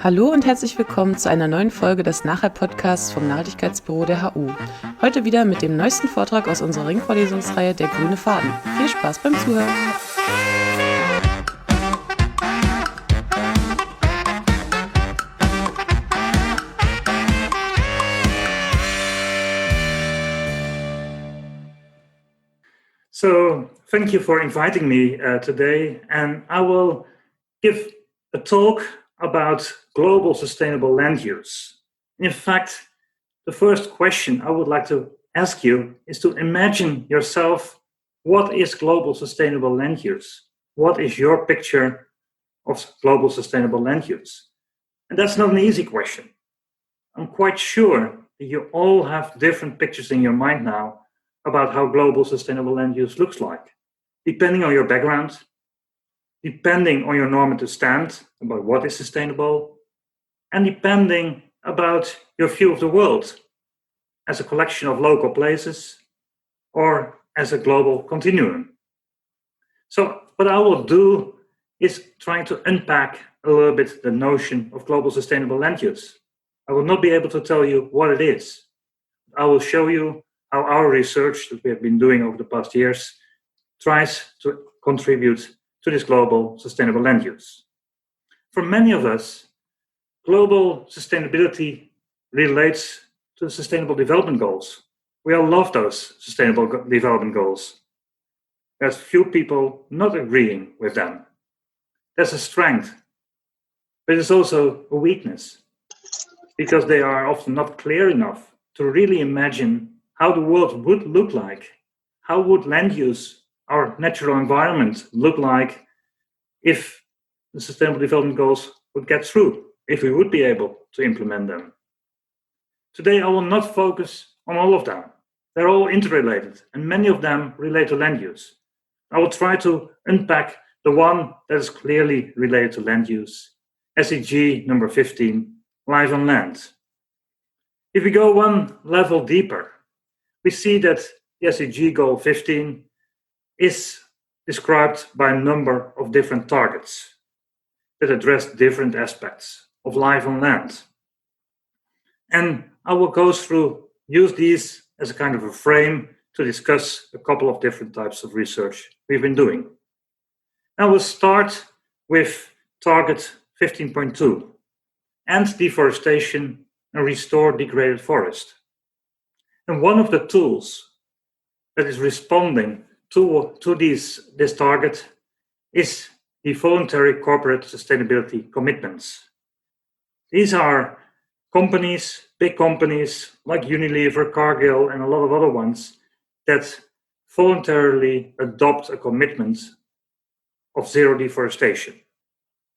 Hallo und herzlich willkommen zu einer neuen Folge des NachHall-Podcasts vom Nachhaltigkeitsbüro der HU. Heute wieder mit dem neuesten Vortrag aus unserer Ringvorlesungsreihe Der grüne Faden. Viel Spaß beim Zuhören! So, thank you for inviting me today, and I will give a talk about global sustainable land use. In fact, the first question I would like to ask you is to imagine yourself, what is global sustainable land use? What is your picture of global sustainable land use? And that's not an easy question. I'm quite sure that you all have different pictures in your mind now about how global sustainable land use looks like, depending on your background, depending on your normative stand about what is sustainable, and depending about your view of the world as a collection of local places or as a global continuum. So what I will do is try to unpack a little bit the notion of global sustainable land use. I will not be able to tell you what it is. I will show you how our research that we have been doing over the past years tries to contribute to this global sustainable land use. For many of us, global sustainability relates to the Sustainable Development Goals. We all love those Sustainable Development Goals. There's few people not agreeing with them. That's a strength, but it's also a weakness, because they are often not clear enough to really imagine how the world would look like. How would land use, our natural environment, look like if the Sustainable Development Goals would get through, if we would be able to implement them? Today, I will not focus on all of them. They're all interrelated, and many of them relate to land use. I will try to unpack the one that is clearly related to land use, SDG number 15, Life on Land. If we go one level deeper, we see that the SDG goal 15 is described by a number of different targets that address different aspects of life on land. And I will use these as a kind of a frame to discuss a couple of different types of research we've been doing. I will start with target 15.2, end deforestation and restore degraded forest. And one of the tools that is responding to this target is the voluntary corporate sustainability commitments. These are companies, big companies like Unilever, Cargill, and a lot of other ones that voluntarily adopt a commitment of zero deforestation.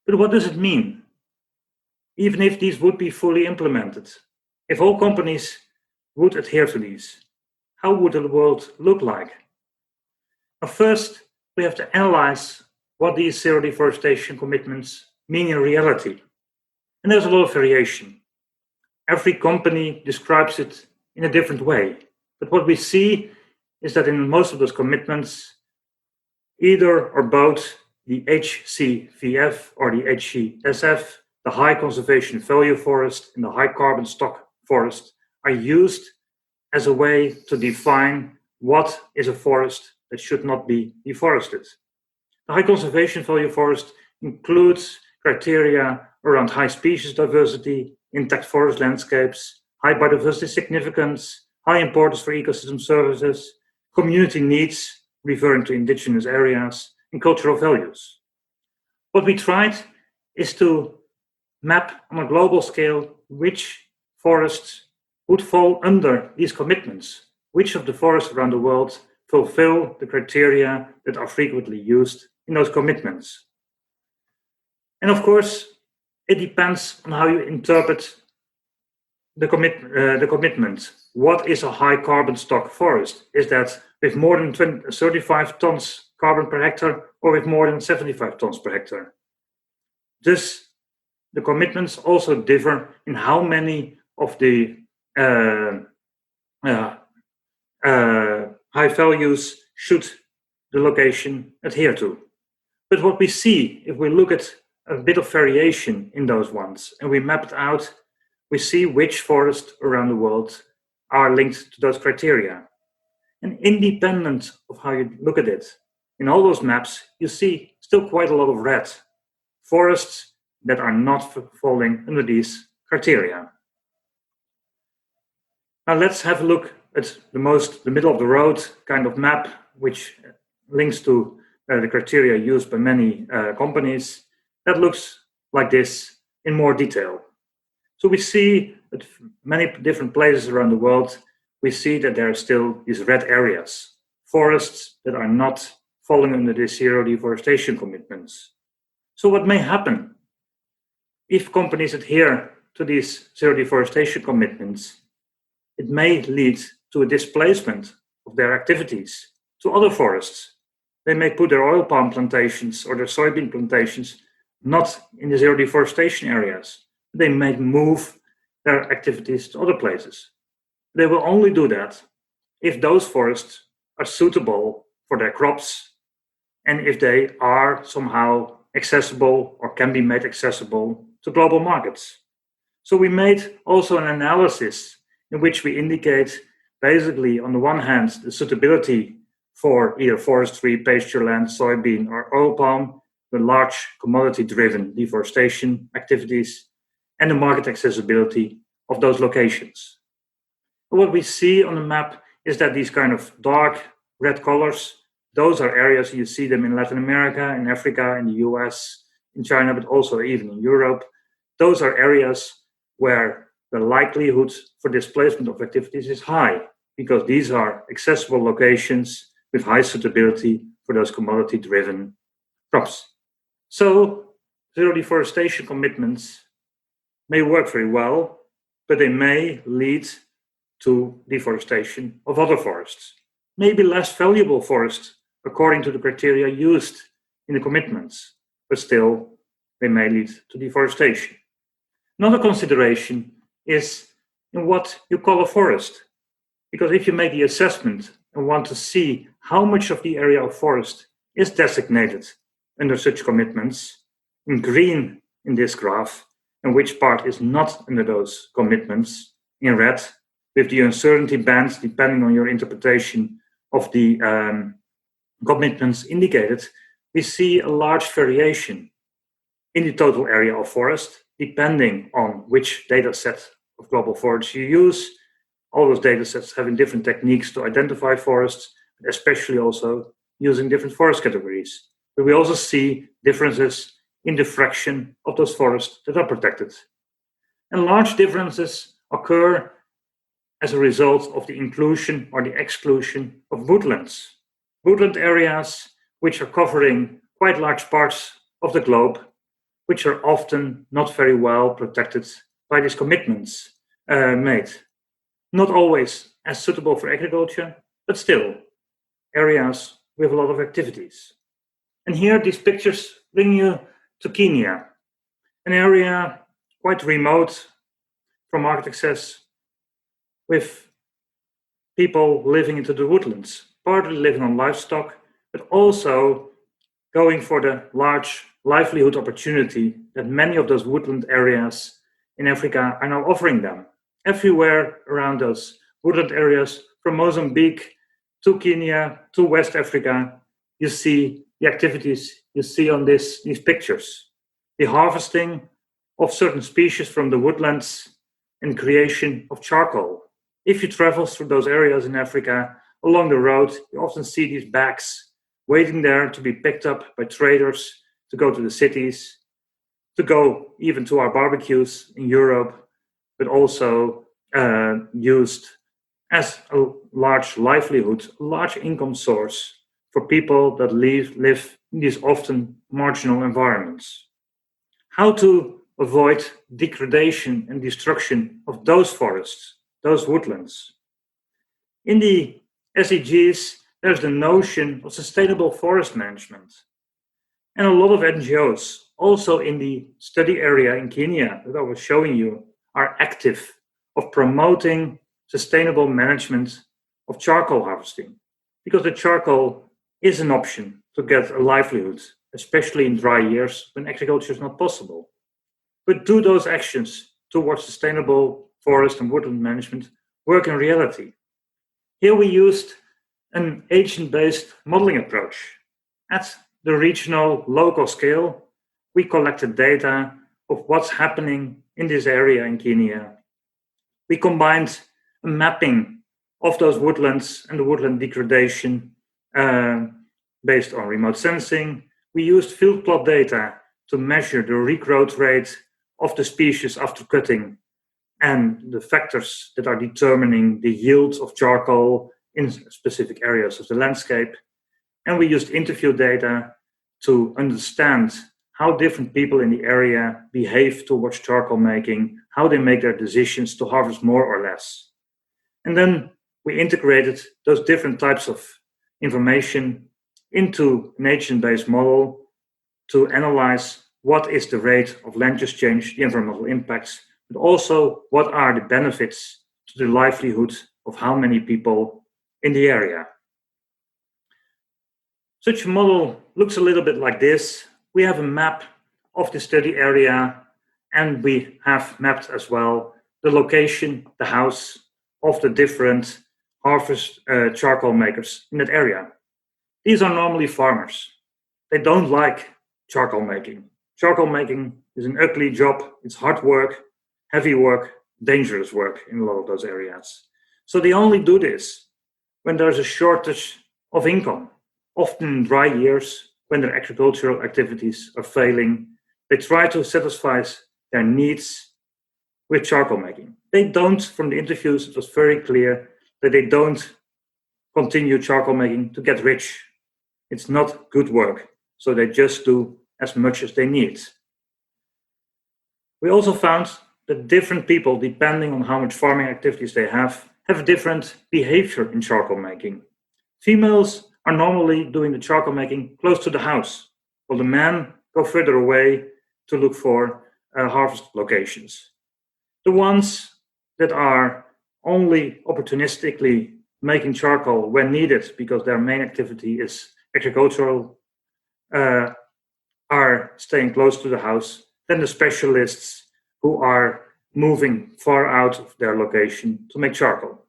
But what does it mean? Even if these would be fully implemented, if all companies would adhere to these, how would the world look like? Now, first, we have to analyze what these zero deforestation commitments mean in reality. And there's a lot of variation. Every company describes it in a different way. But what we see is that in most of those commitments, either or both the HCVF or the HCSF, the high conservation value forest and the high carbon stock forest, are used as a way to define what is a forest that should not be deforested. The high conservation value forest includes criteria around high species diversity, intact forest landscapes, high biodiversity significance, high importance for ecosystem services, community needs, referring to indigenous areas, and cultural values. What we tried is to map on a global scale which forests would fall under these commitments, which of the forests around the world fulfill the criteria that are frequently used in those commitments. And of course, it depends on how you interpret the commitment. What is a high carbon stock forest? Is that with more than 35 tons carbon per hectare or with more than 75 tons per hectare? Thus, the commitments also differ in how many of the high values should the location adhere to. But what we see, if we look at a bit of variation in those ones, and we mapped out, we see which forests around the world are linked to those criteria. And independent of how you look at it, in all those maps, you see still quite a lot of red. Forests that are not falling under these criteria. Now let's have a look at the middle of the road kind of map, which links to the criteria used by many companies. That looks like this in more detail. So we see at many different places around the world, we see that there are still these red areas, forests that are not falling under the zero deforestation commitments. So what may happen if companies adhere to these zero deforestation commitments? It may lead to a displacement of their activities to other forests. They may put their oil palm plantations or their soybean plantations not in the zero deforestation areas. They may move their activities to other places. They will only do that if those forests are suitable for their crops and if they are somehow accessible or can be made accessible to global markets. So we made also an analysis in which we indicate basically on the one hand the suitability for either forestry, pasture land, soybean or oil palm, the large commodity-driven deforestation activities, and the market accessibility of those locations. What we see on the map is that these kind of dark red colors, those are areas you see them in Latin America, in Africa, in the US, in China, but also even in Europe. Those are areas where the likelihood for displacement of activities is high because these are accessible locations with high suitability for those commodity-driven crops. So zero deforestation commitments may work very well, but they may lead to deforestation of other forests, maybe less valuable forests according to the criteria used in the commitments, but still they may lead to deforestation. Another consideration is in what you call a forest, because if you make the assessment and want to see how much of the area of forest is designated under such commitments, in green in this graph, and which part is not under those commitments, in red, with the uncertainty bands depending on your interpretation of the commitments indicated, we see a large variation in the total area of forest, depending on which data set of global forests you use. All those data sets having different techniques to identify forests, especially also using different forest categories. But we also see differences in the fraction of those forests that are protected. And large differences occur as a result of the inclusion or the exclusion of woodlands. Woodland areas which are covering quite large parts of the globe, which are often not very well protected by these commitments made. Not always as suitable for agriculture, but still areas with a lot of activities. And here these pictures bring you to Kenya, an area quite remote from market access, with people living into the woodlands, partly living on livestock, but also going for the large livelihood opportunity that many of those woodland areas in Africa are now offering them. Everywhere around those woodland areas, from Mozambique to Kenya to West Africa, you see the activities you see on these pictures. The harvesting of certain species from the woodlands and creation of charcoal. If you travel through those areas in Africa, along the road, you often see these bags waiting there to be picked up by traders to go to the cities, to go even to our barbecues in Europe, but also used as a large livelihood, a large income source for people that live in these often marginal environments. How to avoid degradation and destruction of those forests, those woodlands. In the SDGs, there's the notion of sustainable forest management. And a lot of NGOs, also in the study area in Kenya that I was showing you, are active of promoting sustainable management of charcoal harvesting, because the charcoal is an option to get a livelihood especially in dry years when agriculture is not possible. But do those actions towards sustainable forest and woodland management work in reality? Here we used an agent-based modeling approach. At the regional, local scale, we collected data of what's happening in this area in Kenya. We combined a mapping of those woodlands and the woodland degradation based on remote sensing. We used field plot data to measure the regrowth rate of the species after cutting and the factors that are determining the yield of charcoal in specific areas of the landscape. And we used interview data to understand how different people in the area behave towards charcoal making, how they make their decisions to harvest more or less. And then we integrated those different types of information into an agent-based model to analyze what is the rate of land use change, the environmental impacts, but also what are the benefits to the livelihood of how many people in the area. Such a model looks a little bit like this. We have a map of the study area, and we have mapped as well the location, the house of the different harvest charcoal makers in that area. These are normally farmers. They don't like charcoal making. Charcoal making is an ugly job. It's hard work, heavy work, dangerous work in a lot of those areas. So they only do this when there's a shortage of income. Often in dry years, when their agricultural activities are failing, they try to satisfy their needs with charcoal making. They don't, from the interviews, it was very clear that they don't continue charcoal making to get rich. It's not good work, so they just do as much as they need. We also found that different people, depending on how much farming activities they have different behavior in charcoal making. Females are normally doing the charcoal making close to the house, while the men go further away to look for harvest locations. The ones that are only opportunistically making charcoal when needed because their main activity is agricultural are staying close to the house. Then the specialists who are moving far out of their location to make charcoal.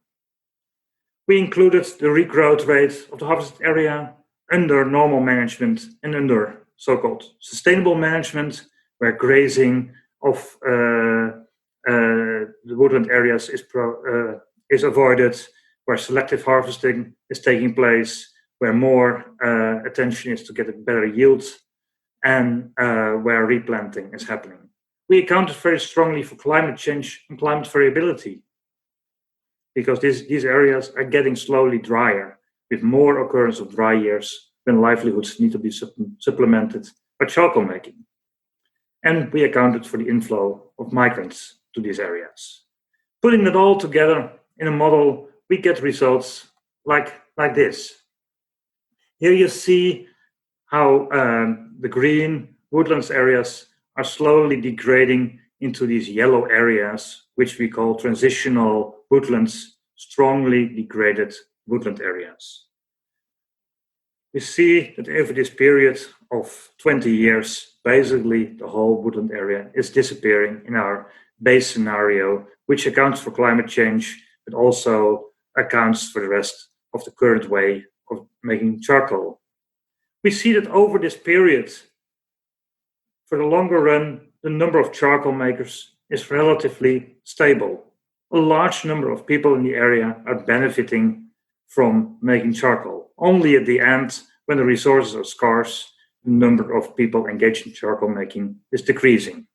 We included the regrowth rate of the harvested area under normal management and under so-called sustainable management, where grazing of the woodland areas is avoided, where selective harvesting is taking place, where more attention is to get a better yield, and where replanting is happening. We accounted very strongly for climate change and climate variability, because these areas are getting slowly drier, with more occurrence of dry years when livelihoods need to be supplemented by charcoal making. And we accounted for the inflow of migrants to these areas. Putting it all together in a model, we get results like this. Here you see how the green woodlands areas are slowly degrading into these yellow areas, which we call transitional woodlands, strongly degraded woodland areas. We see that over this period of 20 years, basically the whole woodland area is disappearing in our base scenario, which accounts for climate change, but also accounts for the rest of the current way of making charcoal. We see that over this period, for the longer run, the number of charcoal makers is relatively stable. A large number of people in the area are benefiting from making charcoal. Only at the end, when the resources are scarce, the number of people engaged in charcoal making is decreasing.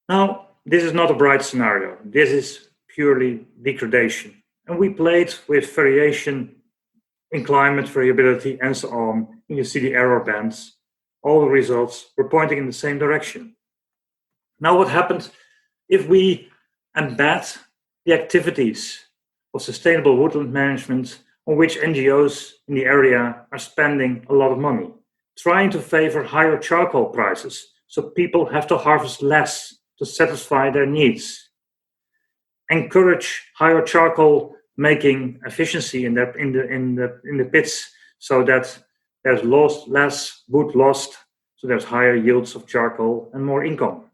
Now, this is not a bright scenario. This is purely degradation. And we played with variation in climate variability and so on. And you see the error bands. All the results were pointing in the same direction. Now, what happens if we embed the activities of sustainable woodland management on which NGOs in the area are spending a lot of money, trying to favor higher charcoal prices so people have to harvest less to satisfy their needs, encourage higher charcoal making efficiency in the pits so that there's less wood lost, so there's higher yields of charcoal and more income.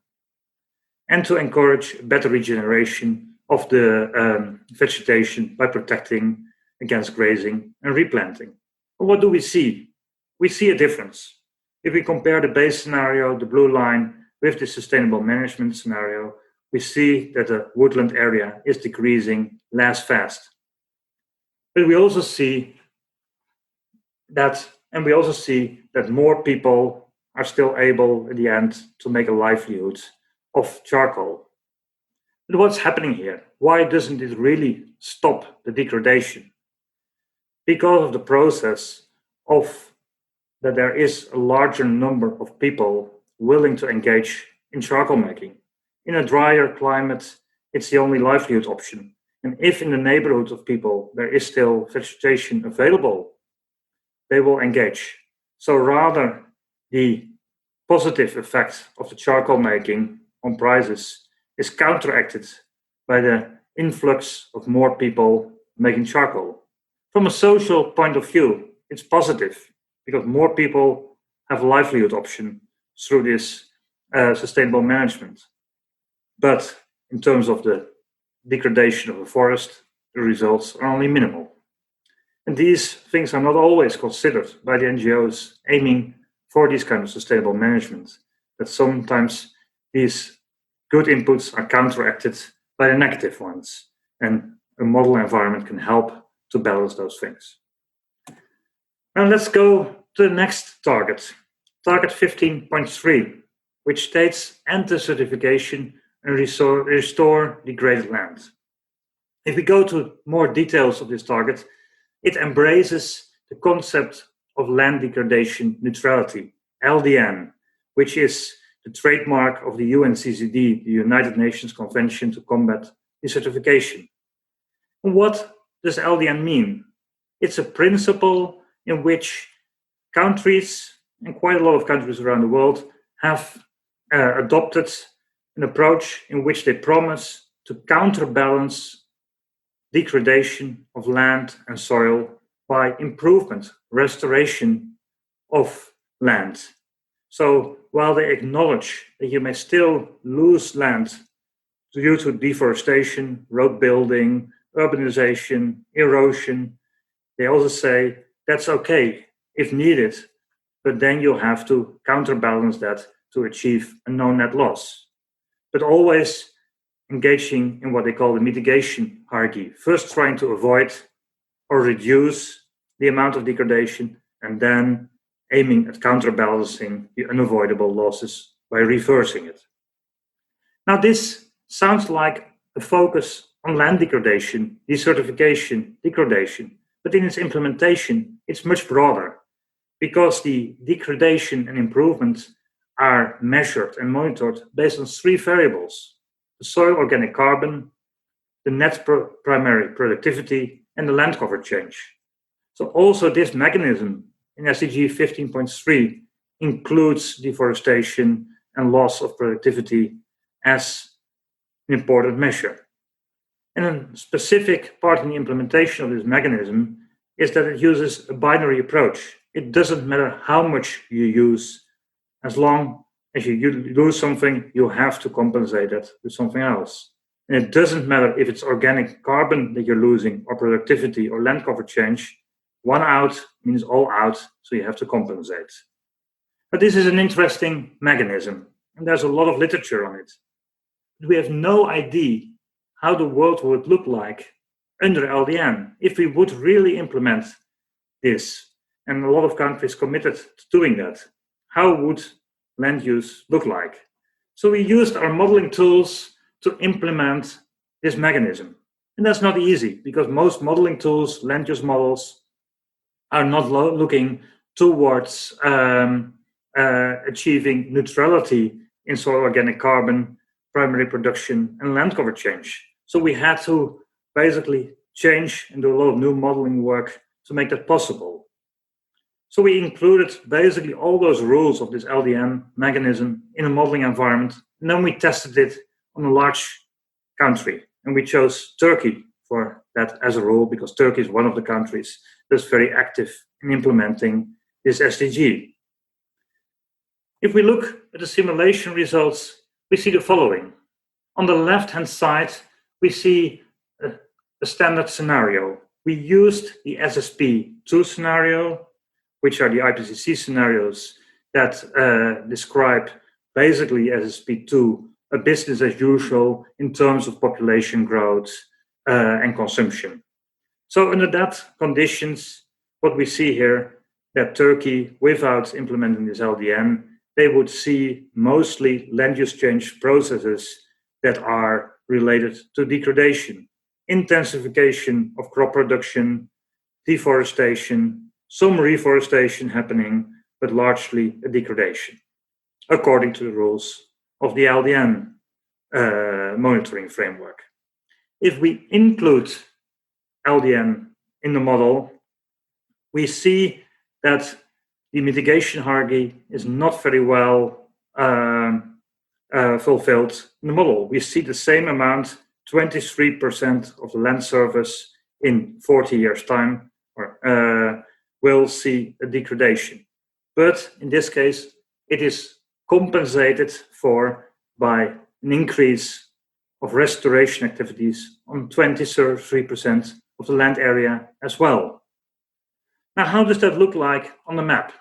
And to encourage better regeneration of the vegetation by protecting against grazing and replanting. But what do we see? We see a difference. If we compare the base scenario, the blue line, with the sustainable management scenario, we see that the woodland area is decreasing less fast. But we also see that more people are still able, in the end, to make a livelihood of charcoal. But what's happening here? Why doesn't it really stop the degradation? Because of the process of that there is a larger number of people willing to engage in charcoal making. In a drier climate, it's the only livelihood option. And if in the neighborhood of people there is still vegetation available, they will engage. So rather, the positive effect of the charcoal making on prices is counteracted by the influx of more people making charcoal. From a social point of view, it's positive because more people have a livelihood option through this sustainable management. But in terms of the degradation of a forest, the results are only minimal. And these things are not always considered by the NGOs aiming for this kind of sustainable management, that sometimes these good inputs are counteracted by the negative ones. And a model environment can help to balance those things. Now let's go to the next target, target 15.3, which states enter certification and restore degraded land. If we go to more details of this target, it embraces the concept of land degradation neutrality, LDN, which is the trademark of the UNCCD, the United Nations Convention to Combat Desertification. And what does LDN mean? It's a principle in which countries, and quite a lot of countries around the world, have adopted an approach in which they promise to counterbalance degradation of land and soil by improvement, restoration of land. So while they acknowledge that you may still lose land due to deforestation, road building, urbanization, erosion, they also say that's okay if needed, but then you have to counterbalance that to achieve a no net loss. But always engaging in what they call the mitigation hierarchy, first trying to avoid or reduce the amount of degradation, and then aiming at counterbalancing the unavoidable losses by reversing it. Now, this sounds like a focus on land degradation, desertification, degradation, but in its implementation, it's much broader because the degradation and improvement are measured and monitored based on three variables: the soil organic carbon, the net primary productivity, and the land cover change. So also this mechanism in SDG 15.3 includes deforestation and loss of productivity as an important measure. And a specific part in the implementation of this mechanism is that it uses a binary approach. It doesn't matter how much you use, as long as you lose something, you have to compensate it with something else. And it doesn't matter if it's organic carbon that you're losing, or productivity, or land cover change. One out means all out, so you have to compensate. But this is an interesting mechanism, and there's a lot of literature on it. But we have no idea how the world would look like under LDN if we would really implement this. And a lot of countries committed to doing that. How would land use look like? So we used our modeling tools to implement this mechanism. And that's not easy because most modeling tools, land use models, are not looking towards achieving neutrality in soil organic carbon, primary production, and land cover change. So we had to basically change and do a lot of new modeling work to make that possible. So we included basically all those rules of this LDN mechanism in a modeling environment, and then we tested it on a large country. And we chose Turkey for that as a rule, because Turkey is one of the countries that's very active in implementing this SDG. If we look at the simulation results, we see the following. On the left-hand side, we see a standard scenario. We used the SSP2 scenario, which are the IPCC scenarios that describe basically SSP2, a business as usual in terms of population growth and consumption. So under that conditions, what we see here, that Turkey, without implementing this LDN, they would see mostly land use change processes that are related to degradation, intensification of crop production, deforestation, some reforestation happening, but largely a degradation, according to the rules of the LDN monitoring framework. If we include LDN in the model, we see that the mitigation hierarchy is not very well fulfilled in the model. We see the same amount, 23% of the land surface in 40 years' time will see a degradation. But in this case, it is compensated for by an increase of restoration activities on 23% of the land area as well. Now, how does that look like on the map?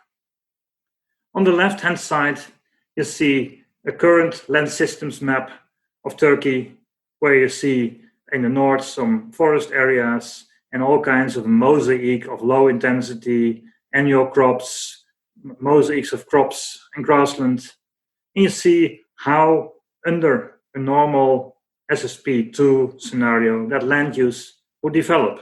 On the left-hand side, you see a current land systems map of Turkey, where you see in the north some forest areas and all kinds of mosaic of low intensity annual crops, mosaics of crops and grassland. And you see how under a normal SSP2 scenario that land use would develop.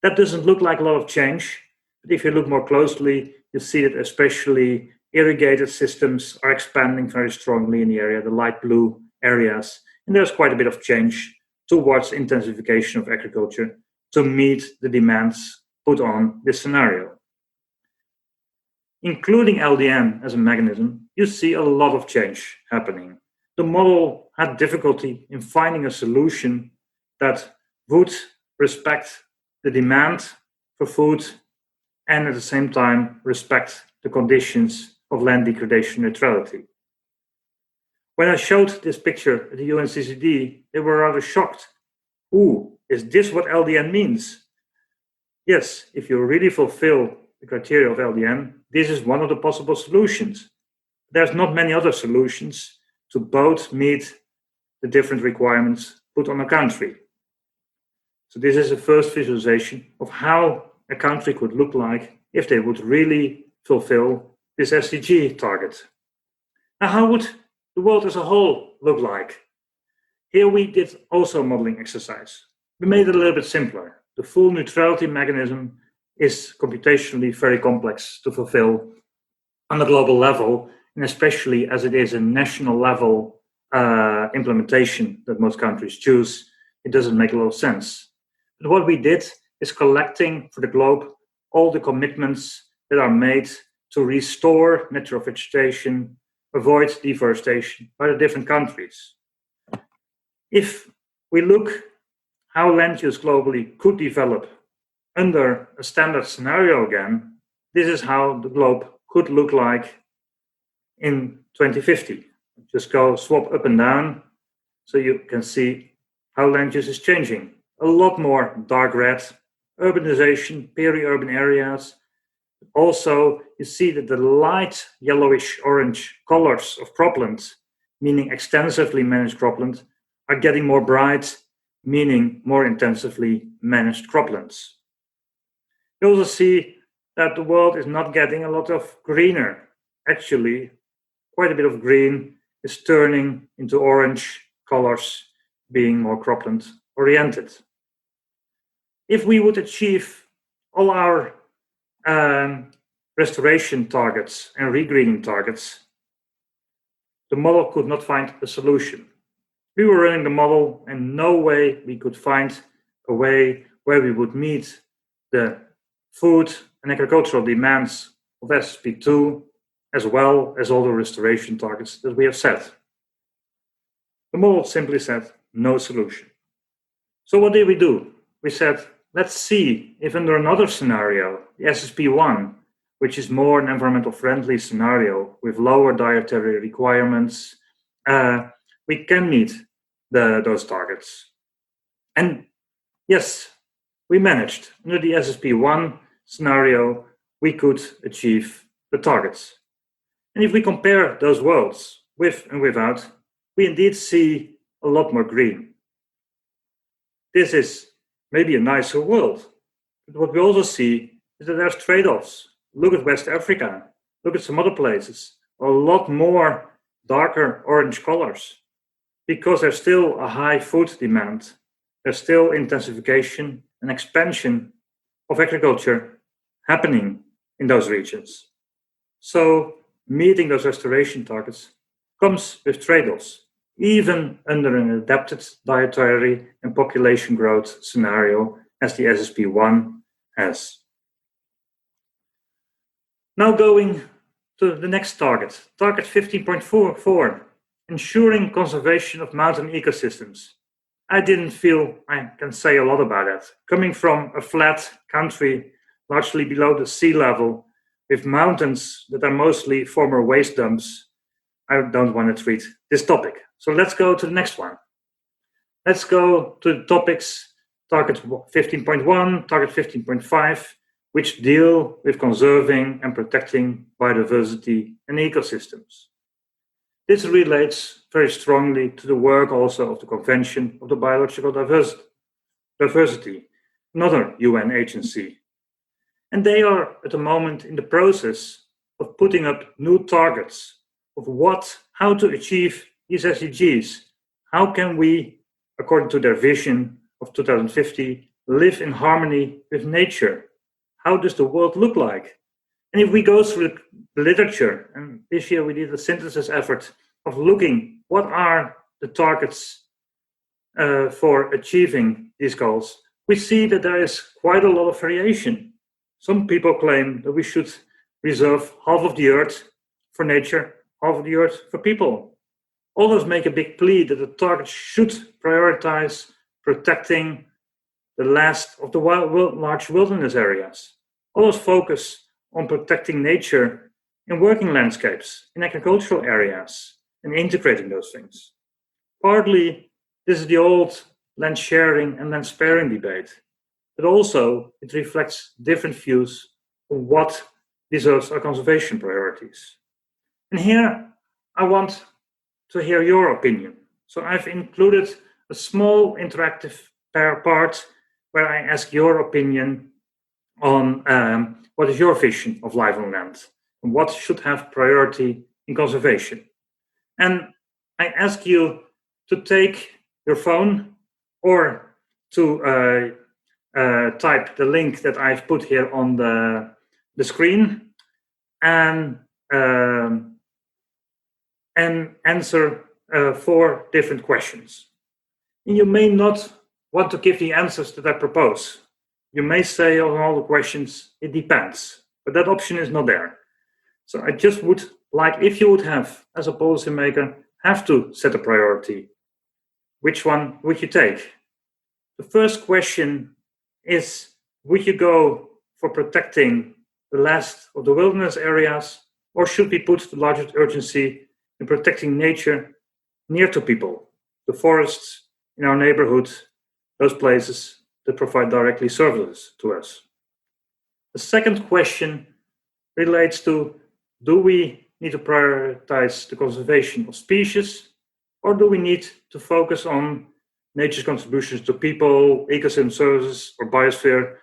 That doesn't look like a lot of change, but if you look more closely, you see that especially irrigated systems are expanding very strongly in the area, the light blue areas, and there's quite a bit of change towards intensification of agriculture to meet the demands put on this scenario. Including LDN as a mechanism, you see a lot of change happening. The model had difficulty in finding a solution that would respect the demand for food and at the same time respect the conditions of land degradation neutrality. When I showed this picture at the UNCCD, they were rather shocked. Ooh, is this what LDN means? Yes, if you really fulfill the criteria of LDN, this is one of the possible solutions. There's not many other solutions to both meet the different requirements put on a country. So this is a first visualization of how a country could look like if they would really fulfill this SDG target. Now, how would the world as a whole look like? Here we did also a modeling exercise. We made it a little bit simpler. The full neutrality mechanism is computationally very complex to fulfill on a global level, and especially as it is a national level implementation that most countries choose, it doesn't make a lot of sense. But what we did is collecting for the globe all the commitments that are made to restore natural vegetation, avoid deforestation by the different countries. If we look how land use globally could develop under a standard scenario again, this is how the globe could look like in 2050. Just go swap up and down so you can see how land use is changing. A lot more dark red, urbanization, peri-urban areas. Also, you see that the light yellowish orange colors of cropland, meaning extensively managed cropland, are getting more bright, meaning more intensively managed croplands. You also see that the world is not getting a lot of greener. Actually, quite a bit of green is turning into orange colors, being more cropland oriented. If we would achieve all our restoration targets and regreening targets, the model could not find a solution. We were running the model and no way we could find a way where we would meet the food and agricultural demands of SSP2 as well as all the restoration targets that we have set. The model simply said no solution. So what did we do? We said, let's see if under another scenario, the SSP1, which is more an environmental friendly scenario with lower dietary requirements, we can meet those targets. And yes, we managed. Under the SSP1 scenario, we could achieve the targets. And if we compare those worlds with and without, we indeed see a lot more green. This is maybe a nicer world. But what we also see is that there's trade-offs. Look at West Africa, look at some other places, a lot more darker orange colors, because there's still a high food demand. There's still intensification and expansion of agriculture happening in those regions. So meeting those restoration targets comes with trade-offs, even under an adapted dietary and population growth scenario as the SSP1 has. Now going to the next target 15.4, ensuring conservation of mountain ecosystems. I didn't feel I can say a lot about that. Coming from a flat country, largely below the sea level, with mountains that are mostly former waste dumps, I don't want to treat this topic. So let's go to the next one. Let's go to the topics, target 15.1, target 15.5, which deal with conserving and protecting biodiversity and ecosystems. This relates very strongly to the work also of the Convention of the Biological Diversity, another UN agency. And they are at the moment in the process of putting up new targets of how to achieve these SDGs. How can we, according to their vision of 2050, live in harmony with nature? How does the world look like? And if we go through the literature, and this year we did a synthesis effort of looking what are the targets for achieving these goals, we see that there is quite a lot of variation. Some people claim that we should reserve half of the earth for nature, half of the earth for people. Others make a big plea that the target should prioritize protecting the last of the large wilderness areas. Others focus on protecting nature in working landscapes, in agricultural areas, and integrating those things. Partly, this is the old land sharing and land sparing debate, but also it reflects different views on what deserves our conservation priorities. And here, I want to hear your opinion. So I've included a small interactive part where I ask your opinion on what is your vision of life on land and what should have priority in conservation. And I ask you to take your phone or to type the link that I've put here on the screen and answer 4 different questions. And you may not want to give the answers that I propose. You may say on all the questions, it depends, but that option is not there. So I just would like, if you would have, as a policymaker, have to set a priority, which one would you take? The first question is, would you go for protecting the last of the wilderness areas, or should we put the largest urgency in protecting nature near to people, the forests in our neighborhood, those places that provide directly services to us? The second question relates to, do we need to prioritize the conservation of species, or do we need to focus on nature's contributions to people, ecosystem services, or biosphere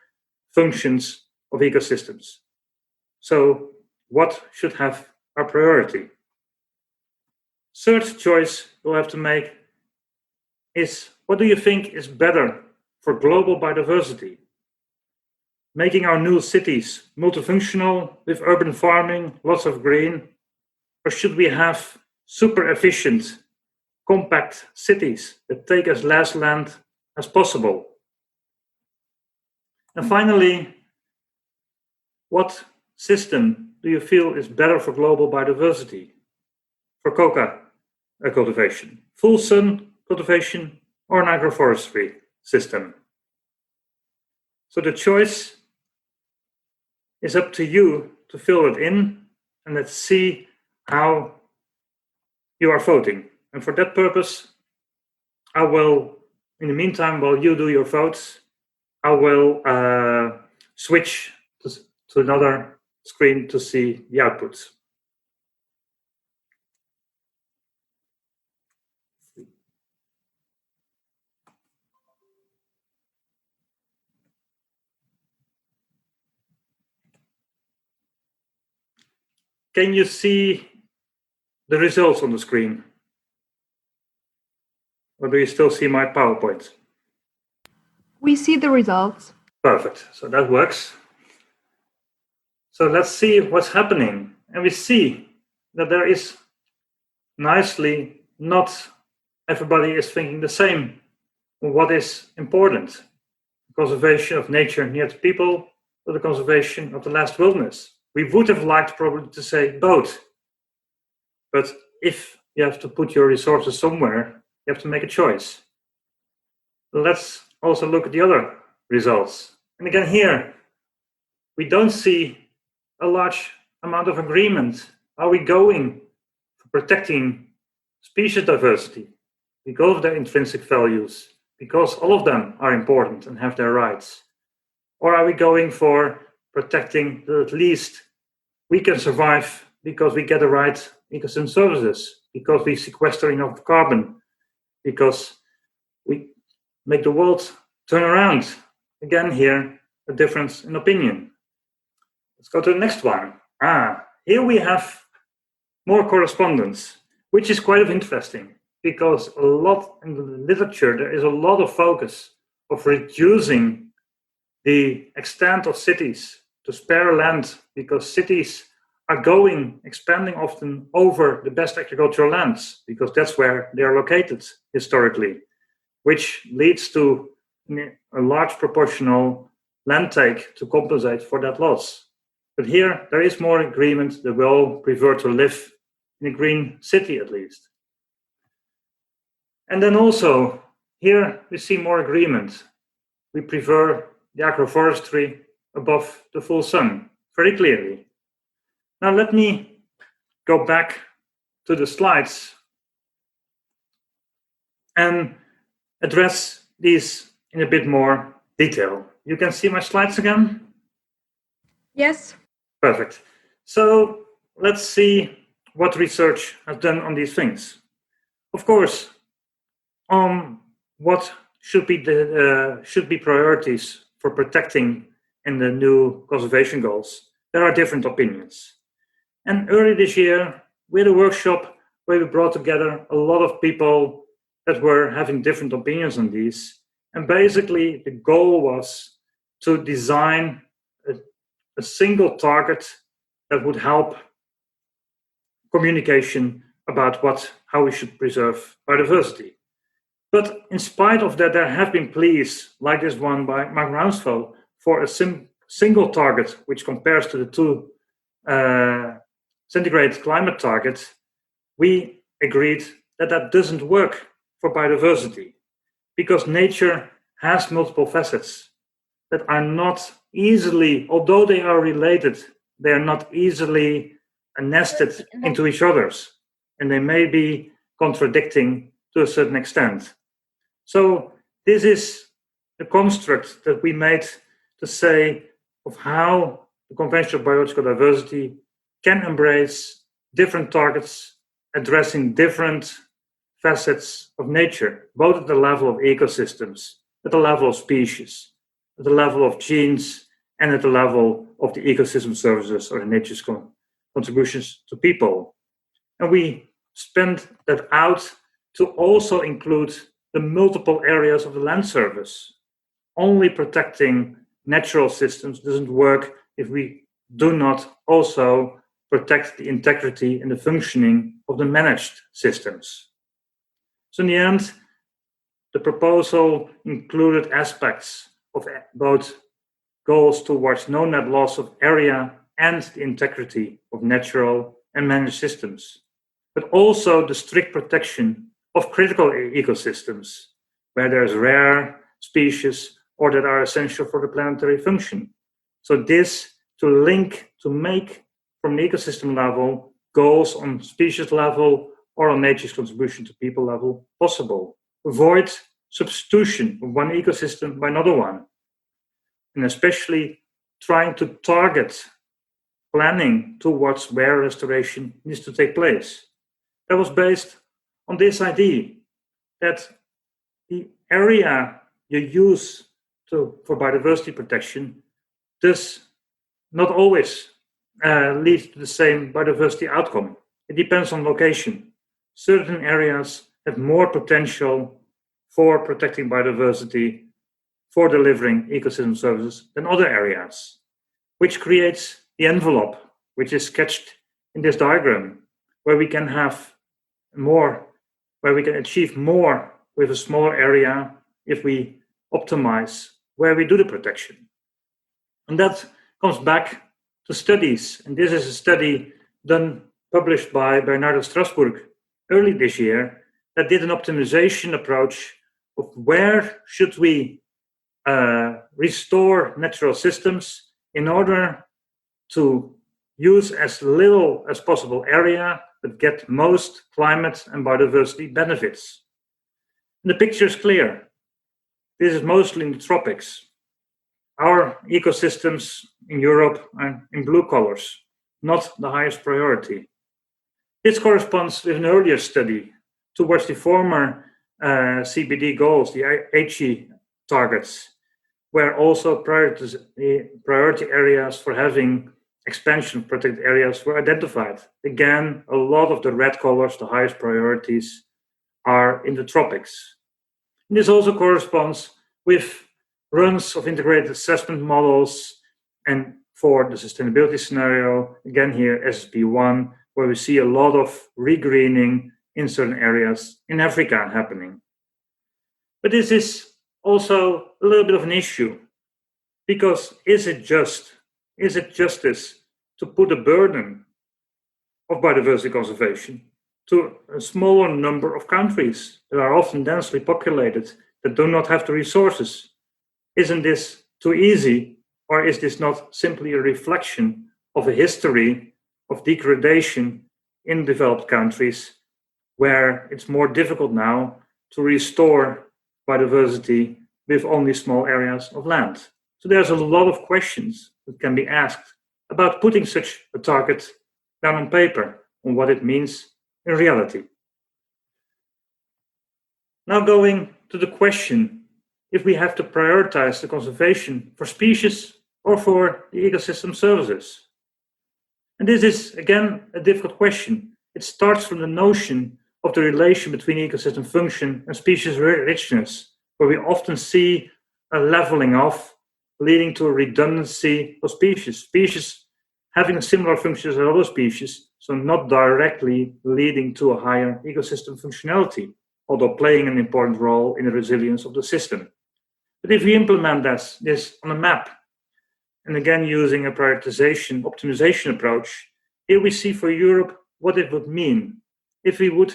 functions of ecosystems? So what should have our priority? Third choice we'll have to make is, what do you think is better for global biodiversity? Making our new cities multifunctional with urban farming, lots of green, or should we have super efficient, compact cities that take as less land as possible? And finally, what system do you feel is better for global biodiversity? For coca cultivation, full sun cultivation, or an agroforestry system? So the choice is up to you to fill it in, and let's see how you are voting. And for that purpose, I will, in the meantime, while you do your votes, I will switch to another screen to see the outputs. Can you see the results on the screen? Or do you still see my PowerPoint? We see the results. Perfect, so that works. So let's see what's happening. And we see that there is nicely not everybody is thinking the same on what is important. The conservation of nature near to people or the conservation of the last wilderness. We would have liked probably to say both. But if you have to put your resources somewhere, you have to make a choice. Let's also look at the other results. And again here, we don't see a large amount of agreement. Are we going for protecting species diversity because of their intrinsic values, because all of them are important and have their rights? Or are we going for protecting that at least we can survive because we get the right ecosystem services, because we sequester enough carbon, because we make the world turn around? Again here, a difference in opinion. Let's go to the next one. Here we have more correspondence, which is quite interesting because a lot in the literature, there is a lot of focus of reducing the extent of cities to spare land because cities are expanding often over the best agricultural lands because that's where they are located historically, which leads to a large proportional land take to compensate for that loss. But here, there is more agreement that we all prefer to live in a green city at least. And then also, here we see more agreement. We prefer the agroforestry above the full sun, very clearly. Now let me go back to the slides and address these in a bit more detail. You can see my slides again? Yes. Perfect. So let's see what research has done on these things. Of course, what should be priorities for protecting in the new conservation goals, there are different opinions. And early this year, we had a workshop where we brought together a lot of people that were having different opinions on these. And basically, the goal was to design a single target that would help communication about how we should preserve biodiversity. But in spite of that, there have been pleas like this one by Mark Rounsfeld for a single target, which compares to the 2 centigrade climate target. We agreed that that doesn't work for biodiversity because nature has multiple facets that are not easily, although they are related, they are not easily nested into each other's, and they may be contradicting to a certain extent. So this is the construct that we made to say of how the Convention of Biological Diversity can embrace different targets addressing different facets of nature, both at the level of ecosystems, at the level of species, at the level of genes, and at the level of the ecosystem services or nature's contributions to people. And we spent that out to also include the multiple areas of the land surface. Only protecting natural systems doesn't work if we do not also protect the integrity and the functioning of the managed systems. So in the end, the proposal included aspects of both goals towards no net loss of area and the integrity of natural and managed systems, but also the strict protection of critical ecosystems, where there's rare species or that are essential for the planetary function. So this to make from the ecosystem level goals on species level or on nature's contribution to people level possible. Avoid substitution of one ecosystem by another one. And especially trying to target planning towards where restoration needs to take place. That was based on this idea that the area you use for biodiversity protection does not always lead to the same biodiversity outcome. It depends on location. Certain areas have more potential for protecting biodiversity, for delivering ecosystem services than other areas, which creates the envelope, which is sketched in this diagram, where we can have more, where we can achieve more with a smaller area if we optimize where we do the protection. And that comes back to studies. And this is a study published by Bernardo Strasbourg early this year that did an optimization approach of where should we restore natural systems in order to use as little as possible area that get most climate and biodiversity benefits. And the picture is clear. This is mostly in the tropics. Our ecosystems in Europe are in blue colors, not the highest priority. This corresponds with an earlier study towards the former CBD goals, the HE targets, where also priority areas for having expansion of protected areas were identified. Again, a lot of the red colors, the highest priorities, are in the tropics. And this also corresponds with runs of integrated assessment models, and for the sustainability scenario, again here, SSP1, where we see a lot of regreening in certain areas in Africa happening. But this is also a little bit of an issue, because is it justice to put a burden of biodiversity conservation to a smaller number of countries that are often densely populated, that do not have the resources? Isn't this too easy, or is this not simply a reflection of a history of degradation in developed countries, where it's more difficult now to restore biodiversity with only small areas of land? So there's a lot of questions that can be asked about putting such a target down on paper, on what it means in reality. Now going to the question, if we have to prioritize the conservation for species or for the ecosystem services. And this is, again, a difficult question. It starts from the notion of the relation between ecosystem function and species richness, where we often see a leveling off, leading to a redundancy of species. Species having similar functions as other species, so not directly leading to a higher ecosystem functionality, although playing an important role in the resilience of the system. But if we implement this on a map, and again using a prioritization, optimization approach, here we see for Europe what it would mean if we would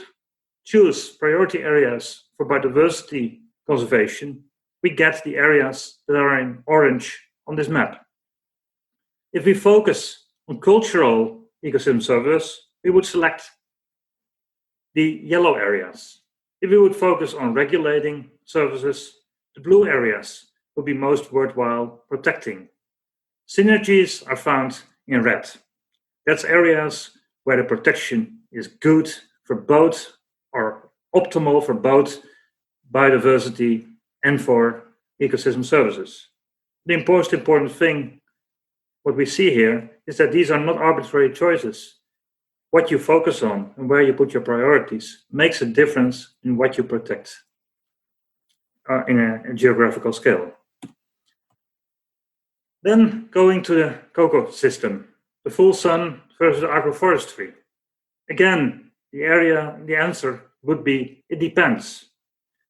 choose priority areas for biodiversity conservation. We get the areas that are in orange on this map. If we focus on cultural ecosystem service, we would select the yellow areas. If we would focus on regulating services, the blue areas would be most worthwhile protecting. Synergies are found in red. That's areas where the protection is good for both, or optimal for both biodiversity and for ecosystem services. The most important thing, what we see here, is that these are not arbitrary choices. What you focus on and where you put your priorities makes a difference in what you protect in a geographical scale. Then going to the cocoa system, the full sun versus agroforestry. Again, the answer would be, it depends.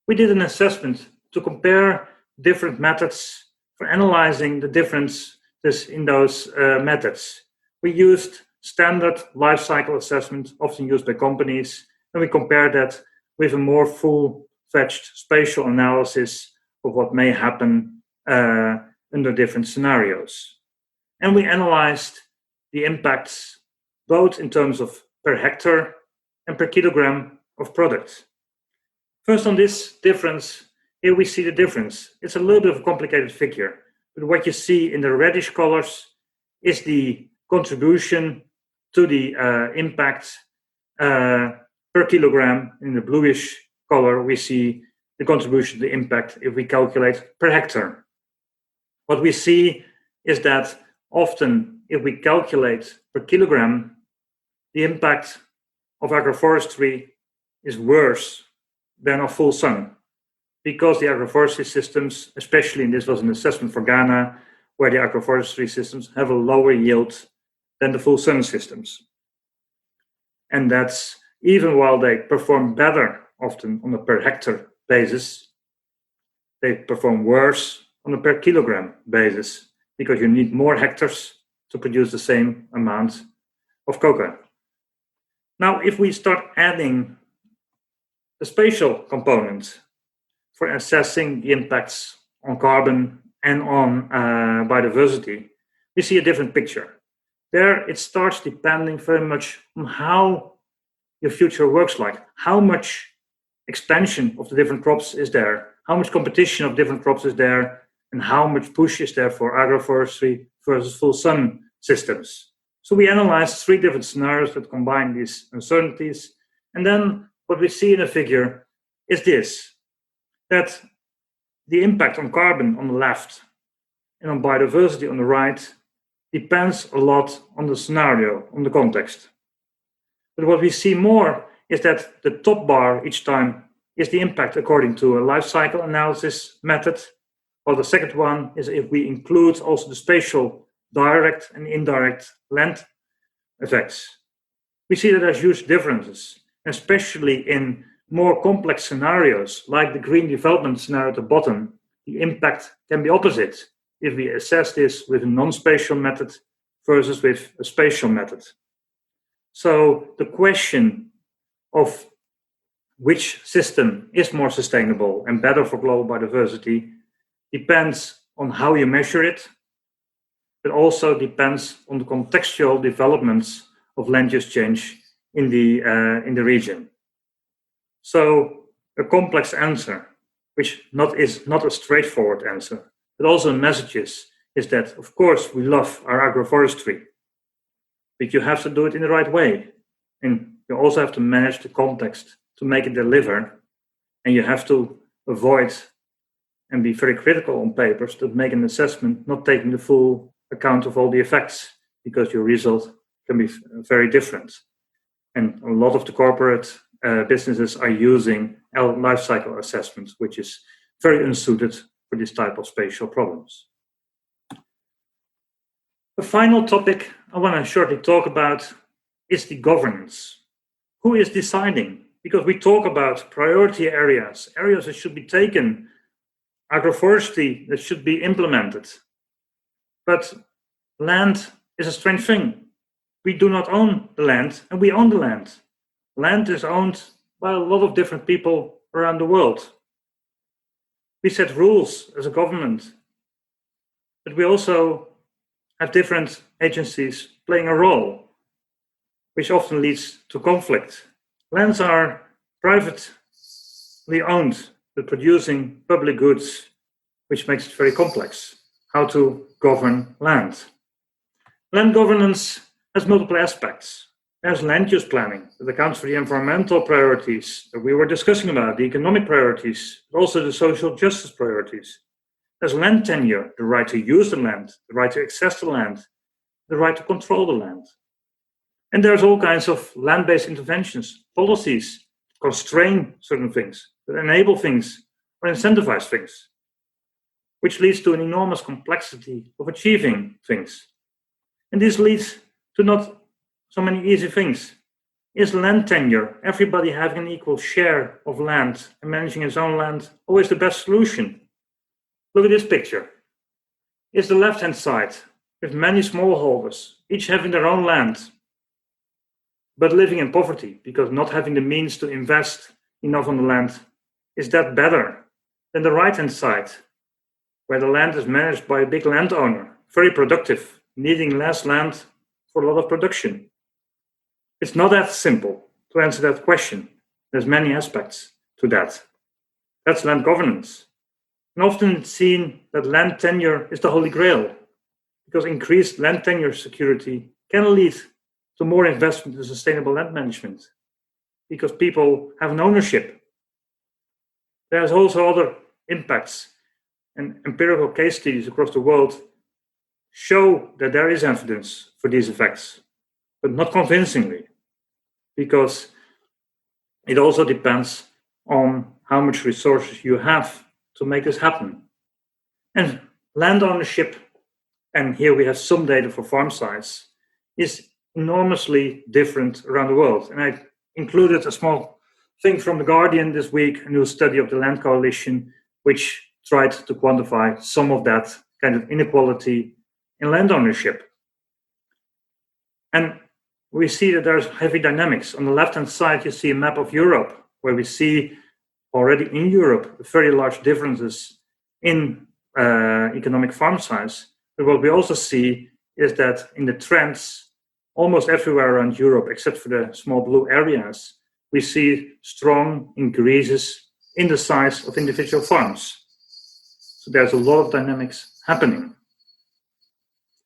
We did an assessment to compare different methods for analyzing the differences in those methods. We used standard life cycle assessment, often used by companies, and we compared that with a more full-fledged spatial analysis of what may happen under different scenarios. And we analyzed the impacts both in terms of per hectare and per kilogram of product. First on this difference, here we see the difference. It's a little bit of a complicated figure, but what you see in the reddish colors is the contribution to the impact per kilogram. In the bluish color, we see the contribution to the impact if we calculate per hectare. What we see is that often if we calculate per kilogram, the impact of agroforestry is worse than of full sun, because the agroforestry systems, especially, and this was an assessment for Ghana, where the agroforestry systems have a lower yield than the full sun systems. And that's even while they perform better often on a per hectare basis, they perform worse on a per kilogram basis, because you need more hectares to produce the same amount of cocoa. Now, if we start adding the spatial component for assessing the impacts on carbon and on biodiversity, we see a different picture. There, it starts depending very much on how your future works like, how much expansion of the different crops is there, how much competition of different crops is there, and how much push is there for agroforestry versus full sun systems. So we analyzed 3 different scenarios that combine these uncertainties. And then what we see in the figure is this, that the impact on carbon on the left and on biodiversity on the right depends a lot on the scenario, on the context. But what we see more is that the top bar each time is the impact according to a life cycle analysis method, while the second one is if we include also the spatial direct and indirect land effects. We see that there's huge differences, especially in more complex scenarios, like the green development scenario at the bottom. The impact can be opposite if we assess this with a non-spatial method versus with a spatial method. So the question of which system is more sustainable and better for global biodiversity depends on how you measure it. It also depends on the contextual developments of land use change in the region. So a complex answer, which is not a straightforward answer, but also messages, is that, of course, we love our agroforestry, but you have to do it in the right way. And you also have to manage the context to make it deliver. And you have to avoid and be very critical on papers that make an assessment not taking the full account of all the effects, because your result can be very different. And a lot of the corporate businesses are using life cycle assessments, which is very unsuited for this type of spatial problems. The final topic I want to shortly talk about is the governance. Who is deciding? Because we talk about priority areas that should be taken, agroforestry that should be implemented. But land is a strange thing. We do not own the land, and we own the land. Land is owned by a lot of different people around the world. We set rules as a government, but we also have different agencies playing a role, which often leads to conflict. Lands are privately owned, but producing public goods, which makes it very complex how to govern land. Land governance has multiple aspects. There's land use planning that accounts for the environmental priorities that we were discussing about, the economic priorities, but also the social justice priorities. There's land tenure, the right to use the land, the right to access the land, the right to control the land. And there's all kinds of land-based interventions, policies that constrain certain things, that enable things or incentivize things, which leads to an enormous complexity of achieving things. And this leads to not so many easy things. Is land tenure, everybody having an equal share of land and managing his own land, always the best solution? Look at this picture. Is the left-hand side, with many smallholders, each having their own land, but living in poverty because not having the means to invest enough on the land, is that better than the right-hand side, where the land is managed by a big landowner, very productive, needing less land for a lot of production? It's not that simple to answer that question. There's many aspects to that. That's land governance. And often it's seen that land tenure is the holy grail, because increased land tenure security can lead to more investment in sustainable land management, because people have an ownership. There's also other impacts, and empirical case studies across the world show that there is evidence for these effects, but not convincingly, because it also depends on how much resources you have to make this happen. And land ownership, and here we have some data for farm size, is enormously different around the world. And I included a small thing from The Guardian this week, a new study of the Land Coalition, which tried to quantify some of that kind of inequality in land ownership. And we see that there's heavy dynamics. On the left-hand side, you see a map of Europe, where we see already in Europe very large differences in economic farm size. But what we also see is that in the trends, almost everywhere around Europe, except for the small blue areas, we see strong increases in the size of individual farms. So there's a lot of dynamics happening.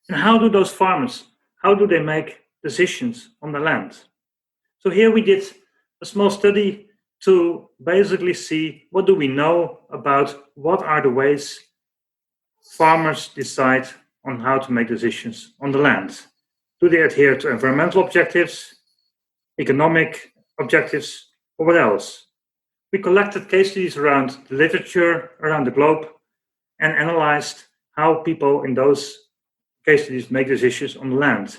And how do those farmers, how do they make decisions on the land? So here we did a small study to basically see what do we know about what are the ways farmers decide on how to make decisions on the land. Do they adhere to environmental objectives, economic objectives, or what else? We collected case studies around the literature around the globe and analyzed how people in those case studies make decisions on the land.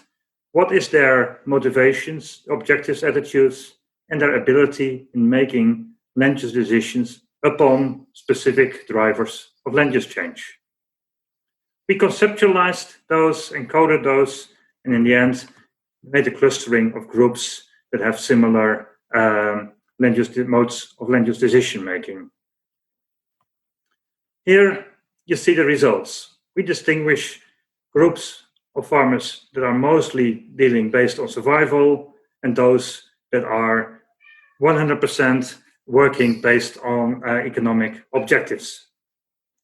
What is their motivations, objectives, attitudes, and their ability in making land use decisions upon specific drivers of land use change? We conceptualized those, encoded those, and in the end, made a clustering of groups that have similar modes of land use decision making. Here you see the results. We distinguish groups of farmers that are mostly dealing based on survival and those that are 100% working based on economic objectives.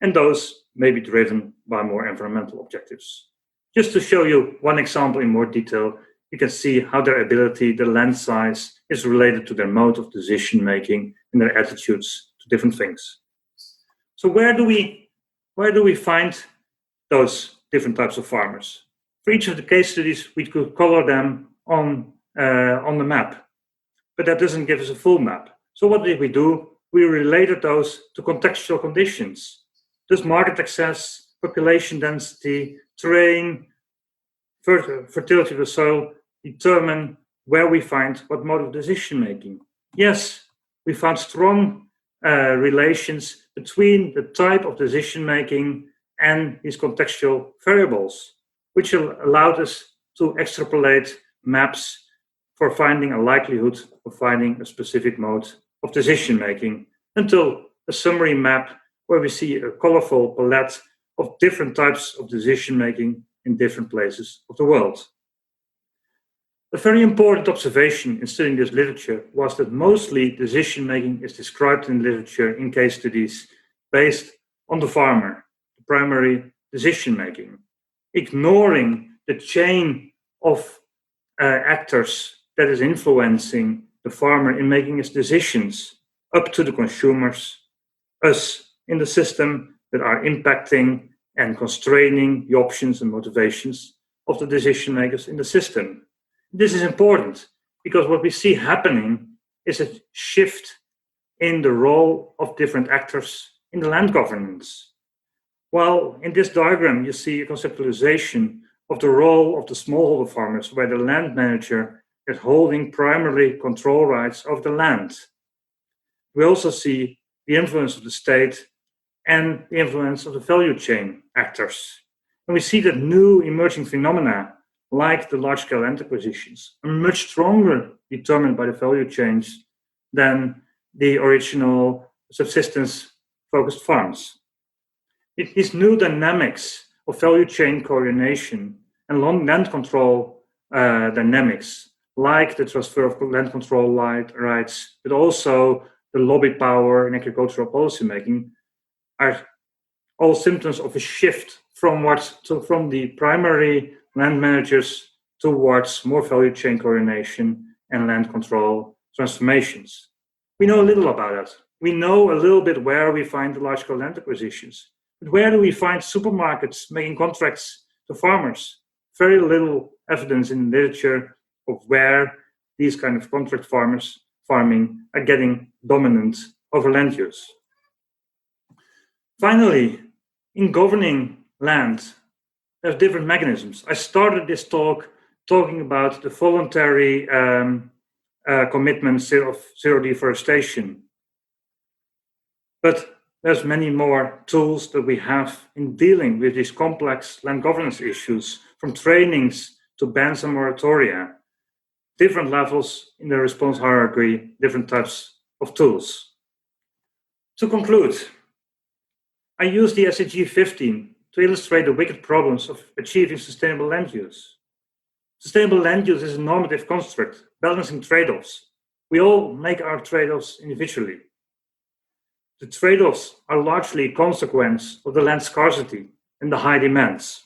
And those may be driven by more environmental objectives. Just to show you one example in more detail, you can see how their ability, the land size, is related to their mode of decision making and their attitudes to different things. So where do we find those different types of farmers? For each of the case studies, we could color them on the map, but that doesn't give us a full map. So what did we do? We related those to contextual conditions. Does market access, population density, terrain, fertility of the soil determine where we find what mode of decision making? Yes, we found strong relations between the type of decision making and these contextual variables, which allowed us to extrapolate maps for finding a likelihood of finding a specific mode of decision making until a summary map where we see a colorful palette of different types of decision making in different places of the world. A very important observation in studying this literature was that mostly decision making is described in literature in case studies based on the farmer, the primary decision making, ignoring the chain of actors that is influencing the farmer in making his decisions up to the consumers, us in the system that are impacting and constraining the options and motivations of the decision makers in the system. This is important because what we see happening is a shift in the role of different actors in the land governance. While in this diagram you see a conceptualization of the role of the smallholder farmers, where the land manager is holding primary control rights of the land. We also see the influence of the state and the influence of the value chain actors. And we see that new emerging phenomena, like the large-scale land acquisitions, are much stronger determined by the value chains than the original subsistence-focused farms. These new dynamics of value chain coordination and land control dynamics, like the transfer of land control rights, but also the lobby power in agricultural policymaking, are all symptoms of a shift from the primary land managers towards more value chain coordination and land control transformations. We know a little about that. We know a little bit where we find the large-scale land acquisitions. But where do we find supermarkets making contracts to farmers? Very little evidence in the literature of where these kind of contract farming are getting dominant over land use. Finally, in governing land, there's different mechanisms. I started this talk talking about the voluntary commitments of zero deforestation. But there's many more tools that we have in dealing with these complex land governance issues, from trainings to bans and moratoria, different levels in the response hierarchy, different types of tools. To conclude, I use the SDG 15 to illustrate the wicked problems of achieving sustainable land use. Sustainable land use is a normative construct, balancing trade-offs. We all make our trade-offs individually. The trade-offs are largely a consequence of the land scarcity and the high demands.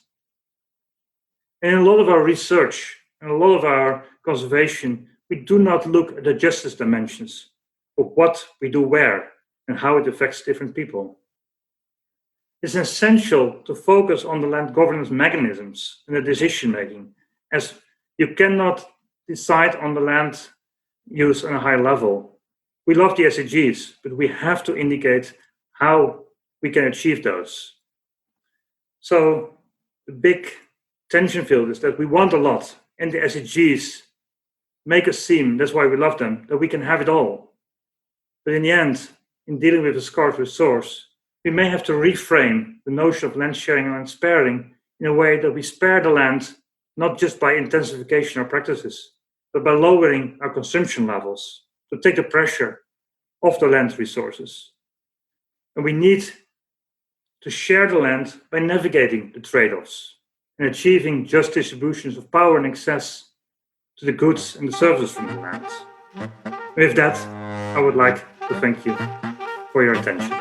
And in a lot of our research and a lot of our conservation, we do not look at the justice dimensions of what we do where and how it affects different people. It's essential to focus on the land governance mechanisms and the decision making, as you cannot decide on the land use on a high level. We love the SDGs, but we have to indicate how we can achieve those. So the big tension field is that we want a lot, and the SDGs make us seem, that's why we love them, that we can have it all. But in the end, in dealing with a scarce resource, we may have to reframe the notion of land sharing and land sparing in a way that we spare the land not just by intensification of practices, but by lowering our consumption levels to take the pressure off the land resources. And we need to share the land by navigating the trade-offs and achieving just distributions of power and access to the goods and the services from the land. With that, I would like to thank you for your attention.